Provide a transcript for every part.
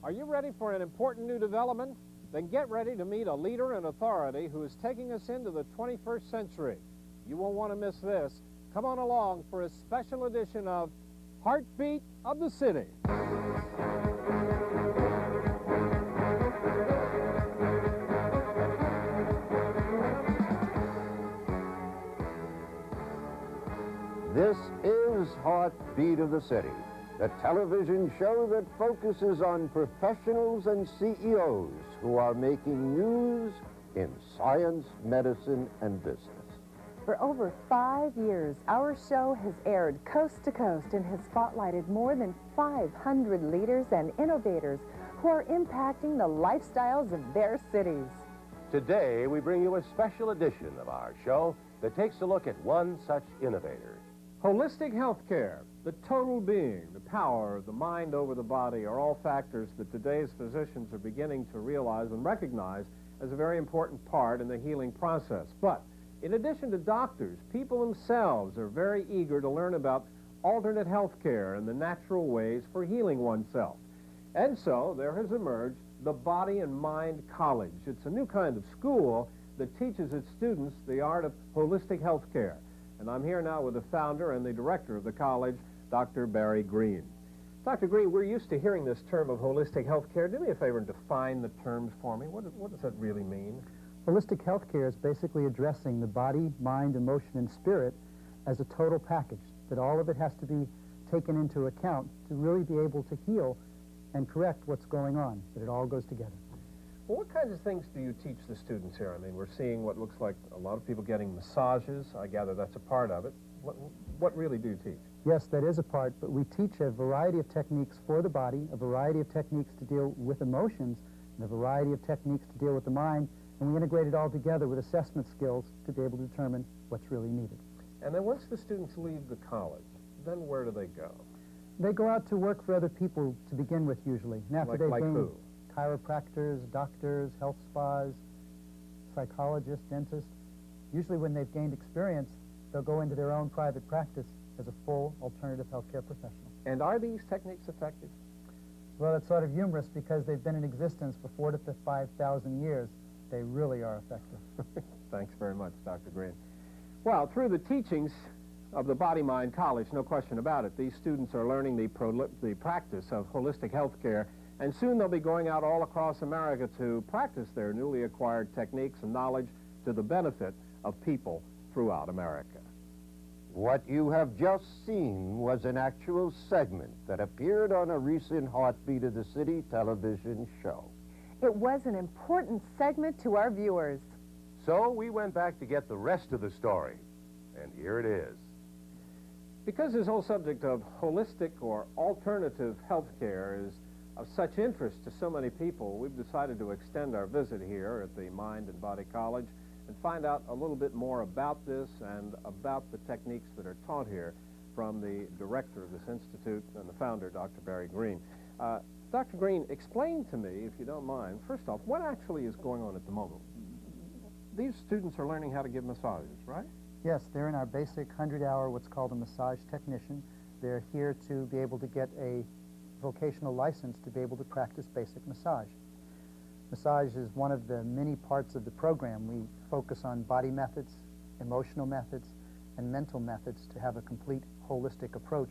Are you ready for an important new development? Then get ready to meet a leader and authority who is taking us into the 21st century. You won't want to miss this. Come on along for a special edition of Heartbeat of the City. This is Heartbeat of the City, the television show that focuses on professionals and CEOs who are making news in science, medicine, and business. For over 5 years, our show has aired coast to coast and has spotlighted more than 500 leaders and innovators who are impacting the lifestyles of their cities. Today, we bring you a special edition of our show that takes a look at one such innovator. Holistic health care, the total being, the power of the mind over the body are all factors that today's physicians are beginning to realize and recognize as a very important part in the healing process. But in addition to doctors, people themselves are very eager to learn about alternate health care and the natural ways for healing oneself. And so there has emerged the Body and Mind College. It's a new kind of school that teaches its students the art of holistic health care. And I'm here now with the founder and the director of the college, Dr. Barry Green. Dr. Green, we're used to hearing this term of holistic health care. Do me a favor and define the terms for me. What does that really mean? Holistic health care is basically addressing the body, mind, emotion, and spirit as a total package, that all of it has to be taken into account to really be able to heal and correct what's going on, that it all goes together. Well, what kinds of things do you teach the students here? I mean, we're seeing what looks like a lot of people getting massages. I gather that's a part of it. What really do you teach? Yes, that is a part, but we teach a variety of techniques for the body, a variety of techniques to deal with emotions, and a variety of techniques to deal with the mind, and we integrate it all together with assessment skills to be able to determine what's really needed. And then once the students leave the college, then where do they go? They go out to work for other people to begin with, usually. And after Like who? Chiropractors, doctors, health spas, psychologists, dentists. Usually when they've gained experience, they'll go into their own private practice as a full alternative healthcare professional. And are these techniques effective? Well, it's sort of humorous because they've been in existence for 4,000 to 5,000 years. They really are effective. Thanks very much, Dr. Green. Well, through the teachings of the Body Mind College, no question about it, these students are learning the practice of holistic health care, and soon they'll be going out all across America to practice their newly acquired techniques and knowledge to the benefit of people throughout America. What you have just seen was an actual segment that appeared on a recent Heartbeat of the City television show. It was an important segment to our viewers. So we went back to get the rest of the story, and here it is. Because this whole subject of holistic or alternative health care is of such interest to so many people, we've decided to extend our visit here at the Mind and Body College and find out a little bit more about this and about the techniques that are taught here from the director of this institute and the founder, Dr. Barry Green. Dr. Green, explain to me, if you don't mind, first off, what actually is going on at the moment? These students are learning how to give massages, right? Yes, they're in our basic 100-hour, what's called a massage technician. They're here to be able to get a vocational license to be able to practice basic massage. Massage is one of the many parts of the program. We focus on body methods, emotional methods, and mental methods to have a complete holistic approach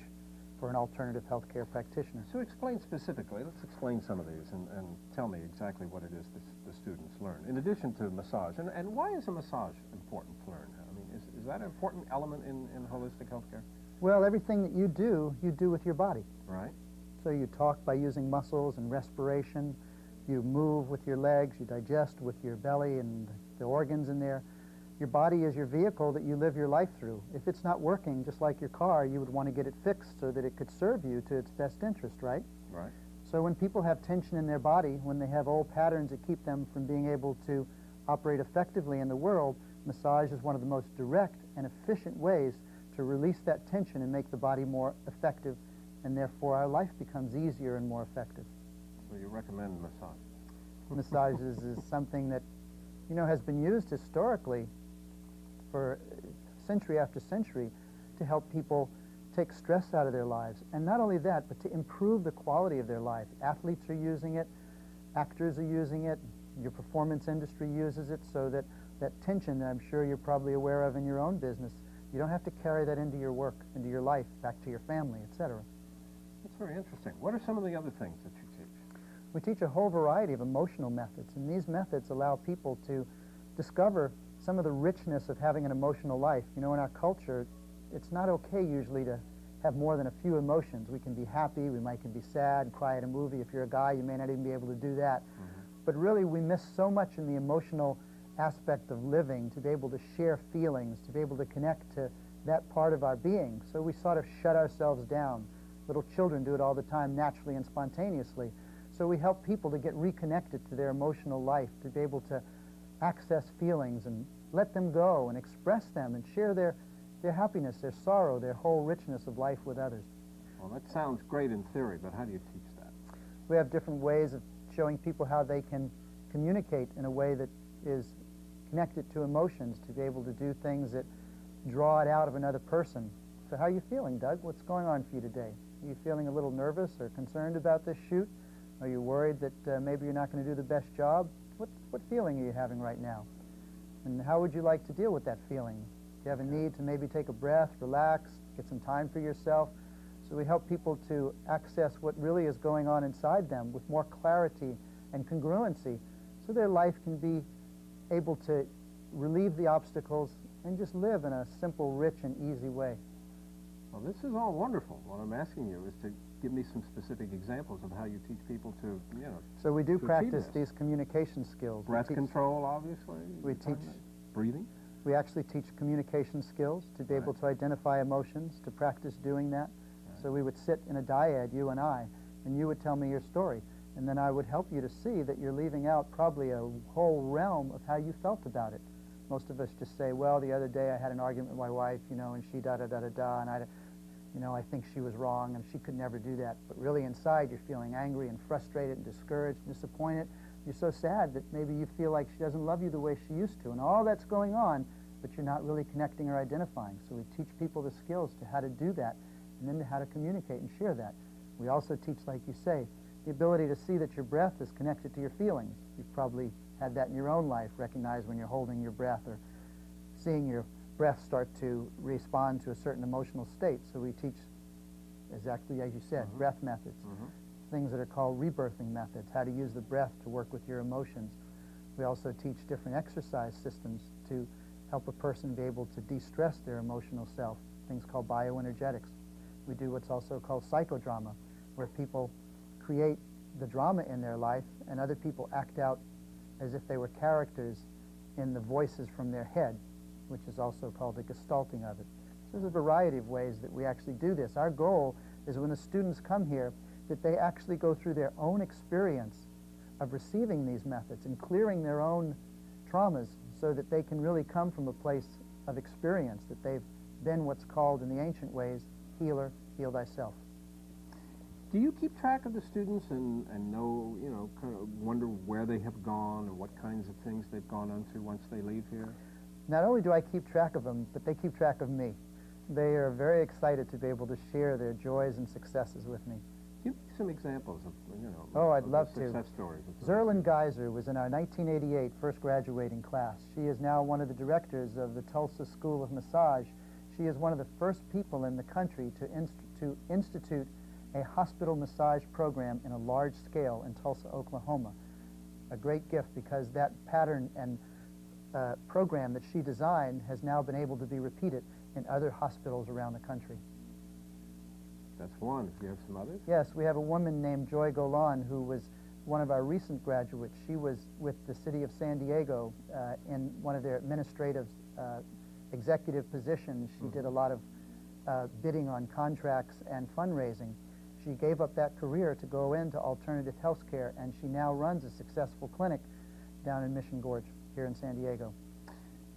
for an alternative healthcare practitioner. So explain specifically, let's explain some of these and tell me exactly what it is the students learn, in addition to massage. And why is a massage important to learn? I mean, is that an important element in holistic healthcare? Well, everything that you do with your body. Right. So you talk by using muscles and respiration, you move with your legs, you digest with your belly and the organs in there. Your body is your vehicle that you live your life through. If it's not working, just like your car, you would want to get it fixed so that it could serve you to its best interest, right? Right. So when people have tension in their body, when they have old patterns that keep them from being able to operate effectively in the world, massage is one of the most direct and efficient ways to release that tension and make the body more effective, and therefore our life becomes easier and more effective. So you recommend massage? Massages is something that, you know, has been used historically for century after century to help people take stress out of their lives. And not only that, but to improve the quality of their life. Athletes are using it, actors are using it, your performance industry uses it, so that that tension that I'm sure you're probably aware of in your own business, you don't have to carry that into your work, into your life, back to your family, etc. That's very interesting. What are some of the other things that you teach? We teach a whole variety of emotional methods, and these methods allow people to discover some of the richness of having an emotional life. You know, in our culture, it's not okay usually to have more than a few emotions. We can be happy, we might can be sad, cry at a movie. If you're a guy, you may not even be able to do that. But really, we miss so much in the emotional aspect of living, to be able to share feelings, to be able to connect to that part of our being. So we sort of shut ourselves down. Little children do it all the time, naturally and spontaneously. So we help people to get reconnected to their emotional life, to be able to access feelings and let them go and express them and share their happiness, their sorrow, their whole richness of life with others. Well, that sounds great in theory, but how do you teach that? We have different ways of showing people how they can communicate in a way that is connected to emotions, to be able to do things that draw it out of another person. So how are you feeling, Doug? What's going on for you today? Are you feeling a little nervous or concerned about this shoot? Are you worried that maybe you're not going to do the best job? What feeling are you having right now? And how would you like to deal with that feeling? Do you have a need to maybe take a breath, relax, get some time for yourself? So we help people to access what really is going on inside them with more clarity and congruency, so their life can be able to relieve the obstacles and just live in a simple, rich, and easy way. Well, this is all wonderful. What I'm asking you is to give me some specific examples of how you teach people to, you know, So we do to achieve practice this. these communication skills. Breath We teach- control, obviously. We you're talking teach- about. Breathing. We actually teach communication skills, to be able Right. to identify emotions, to practice doing that. So we would sit in a dyad, you and I, and you would tell me your story. And then I would help you to see that you're leaving out probably a whole realm of how you felt about it. Most of us just say, well, the other day I had an argument with my wife, you know, and she da-da-da-da-da, and I think she was wrong, and she could never do that. But really inside, you're feeling angry and frustrated and discouraged and disappointed. You're so sad that maybe you feel like she doesn't love you the way she used to, and all that's going on, but you're not really connecting or identifying. So we teach people the skills to how to do that, and then to how to communicate and share that. We also teach, like you say, the ability to see that your breath is connected to your feelings. You've probably had that in your own life, recognize when you're holding your breath or seeing your breath start to respond to a certain emotional state. So we teach, exactly as you said, breath methods, things that are called rebirthing methods, how to use the breath to work with your emotions. We also teach different exercise systems to help a person be able to de-stress their emotional self, things called bioenergetics. We do what's also called psychodrama, where people create the drama in their life and other people act out as if they were characters in the voices from their head, which is also called the gestalting of it. So there's a variety of ways that we actually do this. Our goal is when the students come here that they actually go through their own experience of receiving these methods and clearing their own traumas, so that they can really come from a place of experience, that they've been what's called in the ancient ways, healer, heal thyself. Do you keep track of the students and know, you know, kind of wonder where they have gone and what kinds of things they've gone on to once they leave here? Not only do I keep track of them, but they keep track of me. They are very excited to be able to share their joys and successes with me. Give me some examples of, you know, Oh, I'd of love the to. success stories. Zerlyn Geyser was in our 1988 first graduating class. She is now one of the directors of the Tulsa School of Massage. She is one of the first people in the country to institute a hospital massage program in a large scale in Tulsa, Oklahoma. A great gift, because that pattern and program that she designed has now been able to be repeated in other hospitals around the country. That's one. Do you have some others? Yes, we have a woman named Joy Golan who was one of our recent graduates. She was with the city of San Diego in one of their administrative executive positions. She did a lot of bidding on contracts and fundraising. She gave up that career to go into alternative health care, and she now runs a successful clinic down in Mission Gorge here in San Diego.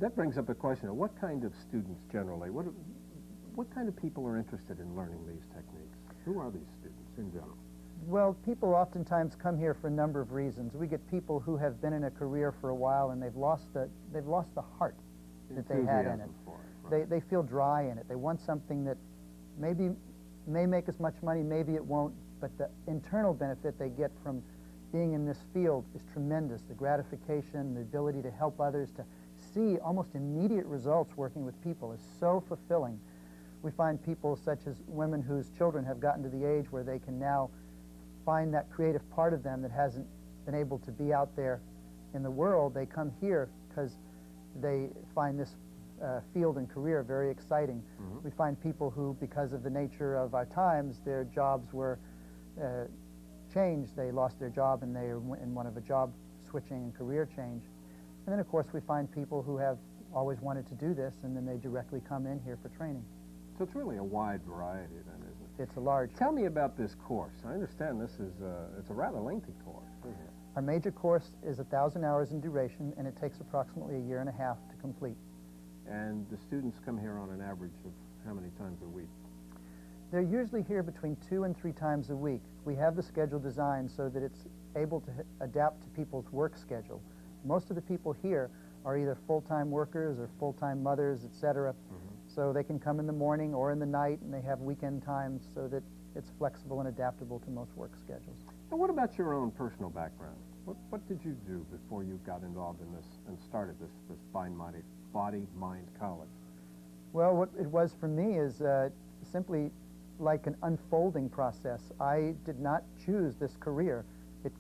That brings up a question of what kind of students generally, what kind of people are interested in learning these techniques? Who are these students in general? Well, people oftentimes come here for a number of reasons. We get people who have been in a career for a while and they've lost the heart that they had in it. Enthusiasm for it, right. They feel dry in it. They want something that may make as much money, maybe it won't, but the internal benefit they get from being in this field is tremendous. The gratification, the ability to help others, to see almost immediate results working with people is so fulfilling. We find people such as women whose children have gotten to the age where they can now find that creative part of them that hasn't been able to be out there in the world. They come here because they find this field and career very exciting. We find people who, because of the nature of our times, their jobs were changed. They lost their job and they were in one of a job switching and career change. And then, of course, we find people who have always wanted to do this, and then they directly come in here for training. So it's really a wide variety then, isn't it? It's a large. Tell me about this course. I understand this is it's a rather lengthy course, isn't it? Our major course is 1,000 hours in duration, and it takes approximately 1.5 years to complete. And the students come here on an average of how many times a week? They're usually here between 2 and 3 times a week. We have the schedule designed so that it's able to adapt to people's work schedule. Most of the people here are either full-time workers or full-time mothers, etc. So they can come in the morning or in the night, and they have weekend times so that it's flexible and adaptable to most work schedules. And what about your own personal background? What did you do before you got involved in this and started this Body-Mind College? Well, what it was for me is simply like an unfolding process. I did not choose this career. It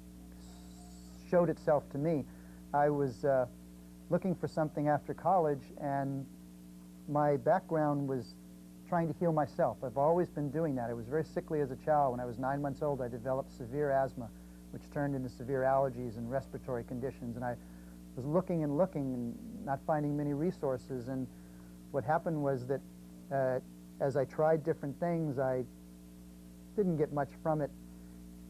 showed itself to me. I was looking for something after college, and my background was trying to heal myself. I've always been doing that. I was very sickly as a child. When I was 9 months old, I developed severe asthma, which turned into severe allergies and respiratory conditions. And I was looking and not finding many resources. And what happened was that as I tried different things, I didn't get much from it.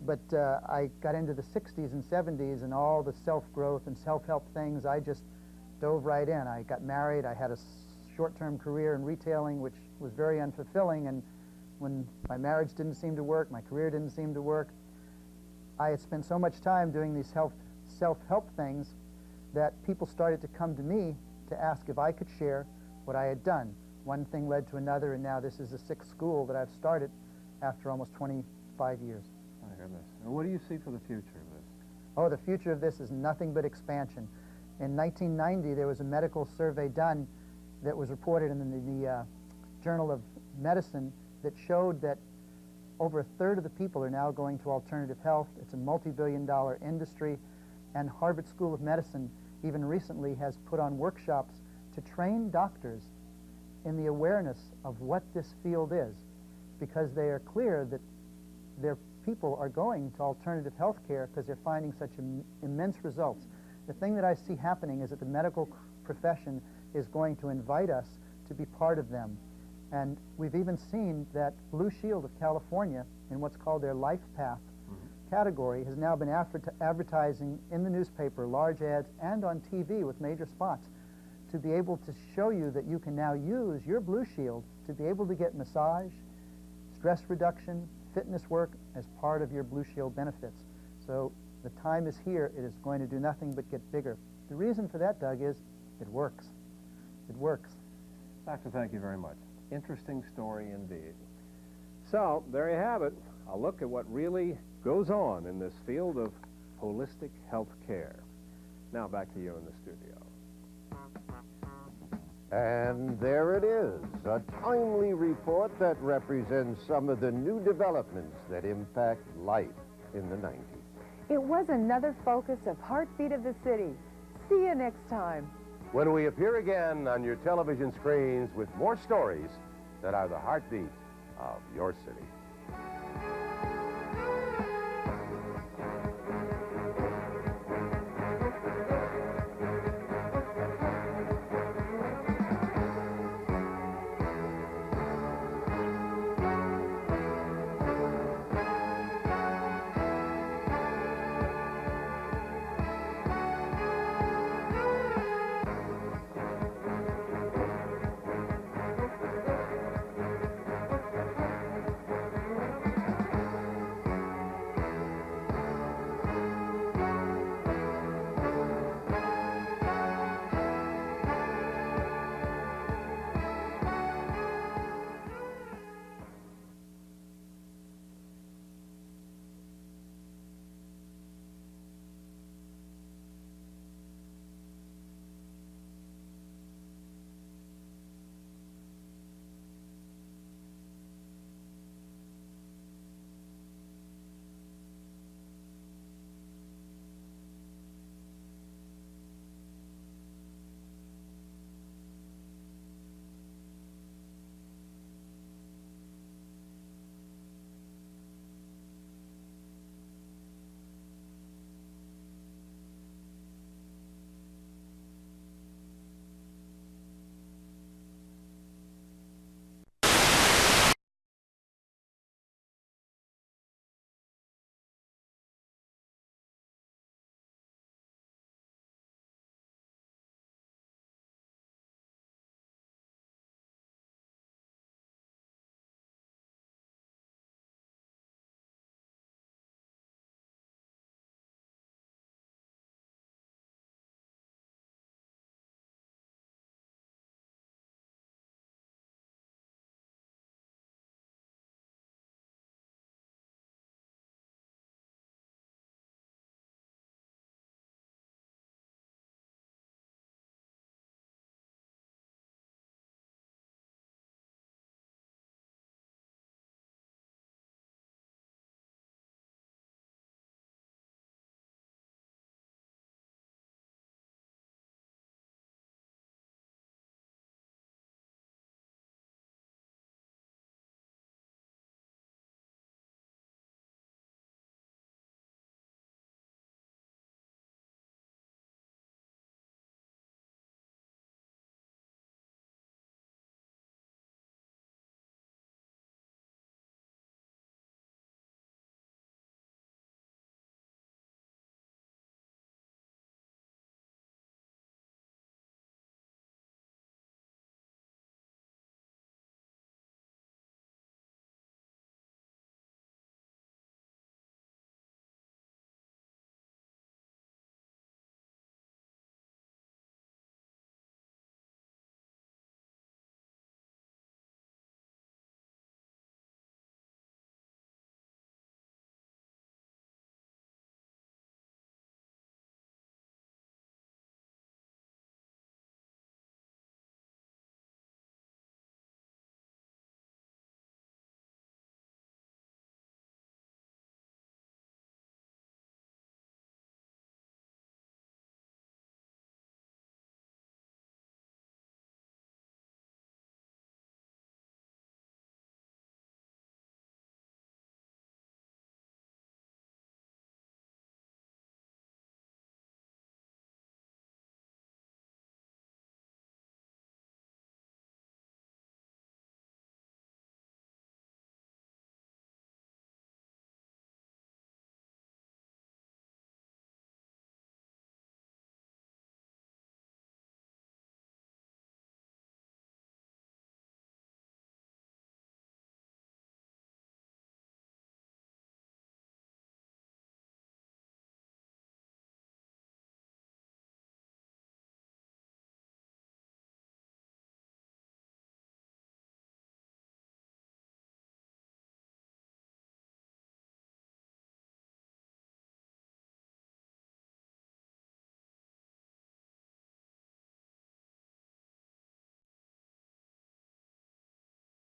But I got into the 60s and 70s and all the self-growth and self-help things. I just dove right in. I got married. I had a short-term career in retailing, which was very unfulfilling. And when my marriage didn't seem to work, my career didn't seem to work, I had spent so much time doing these self-help things that people started to come to me to ask if I could share what I had done. One thing led to another, and now this is the 6th school that I've started after almost 25 years. My goodness. And what do you see for the future of this? Oh, the future of this is nothing but expansion. In 1990, there was a medical survey done that was reported in the Journal of Medicine that showed that over 1/3 of the people are now going to alternative health. It's a multi-billion-dollar industry, and Harvard School of Medicine even recently has put on workshops to train doctors in the awareness of what this field is, because they are clear that their people are going to alternative health care because they're finding such immense results. The thing that I see happening is that the medical profession is going to invite us to be part of them. And we've even seen that Blue Shield of California, in what's called their Life Path category, has now been advertising in the newspaper, large ads, and on TV with major spots to be able to show you that you can now use your Blue Shield to be able to get massage, stress reduction, fitness work as part of your Blue Shield benefits. So the time is here. It is going to do nothing but get bigger. The reason for that, Doug, is it works. It works. Doctor, thank you very much. Interesting story indeed. So, there you have it. A look at what really goes on in this field of holistic health care. Now back to you in the studio. And there it is, a timely report that represents some of the new developments that impact life in the 90s. It was another focus of Heartbeat of the City. See you next time. When we appear again on your television screens with more stories that are the heartbeat of your city.